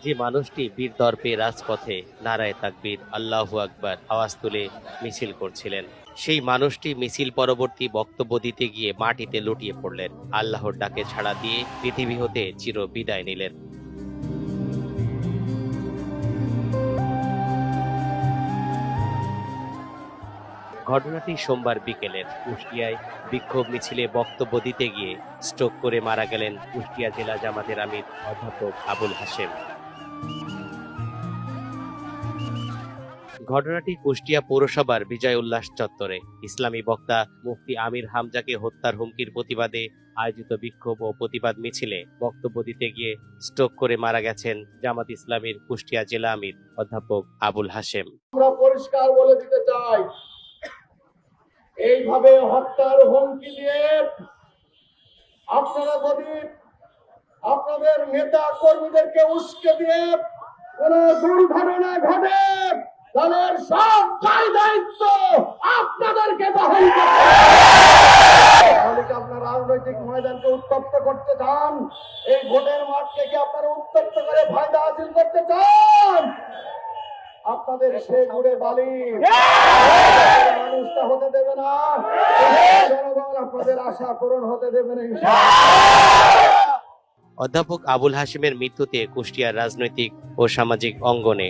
যে মানুষটি বীর দর্পে রাজপথে নারায়ে তাকবীর আল্লাহু আকবার আওয়াজ তুলে মিছিল করছিলেন, সেই মানুষটি মিছিল পরবর্তী বক্তব্য দিতে গিয়ে মাটিতে লুটিয়ে পড়লেন। আল্লাহর ডাকে সাড়া দিয়ে পৃথিবী হতে চির বিদায় নিলেন। ঘটনাটি সোমবার বিকেলের কুষ্টিয়ায় বিক্ষোভ মিছিলে বক্তব্য দিতে গিয়ে স্ট্রোক করে মারা গেলেন কুষ্টিয়া জেলা জামাতের আমির অধ্যাপক আবুল হাশেম। ঘটনাটি কুষ্টিয়া পৌরসভার বিজয় উল্লাস চত্বরে ইসলামী বক্তা মুফতি আমির হামজাকে হত্যার হুমকির প্রতিবাদে আয়োজিত বিক্ষোভ ও প্রতিবাদ মিছিলে বক্তব্য দিতে গিয়ে স্ট্রোক করে মারা গেছেন জামাত ইসলামীর কুষ্টিয়া জেলা আমির অধ্যাপক আবুল হাশেম। আমরা পরিষ্কার বলে দিতে চাই, এইভাবে হত্যার হুমকি দিয়ে আপনারা যদি আপনাদের নেতা কর্মীদেরকে উস্কে দিয়ে কোন দুর্ঘটনা ঘটে, তাদের সব দায় দায়িত্ব আপনাদেরকে বহন করতে হবে। আপনার রাজনৈতিক ময়দানকে উত্তপ্ত করতে চান, এই ভোটের মাঠকে কি আপনারা উত্তপ্ত করে ফায়দা হাসিল করতে চান? আপনাদের সে ঘুরে বালি মানুষটা হতে দেবে না, জনগণ আপনাদের আশা পূরণ হতে দেবে না। অধ্যাপক আবুল হাশেমের মৃত্যুতে কুষ্টিয়ার রাজনৈতিক ও সামাজিক অঙ্গনে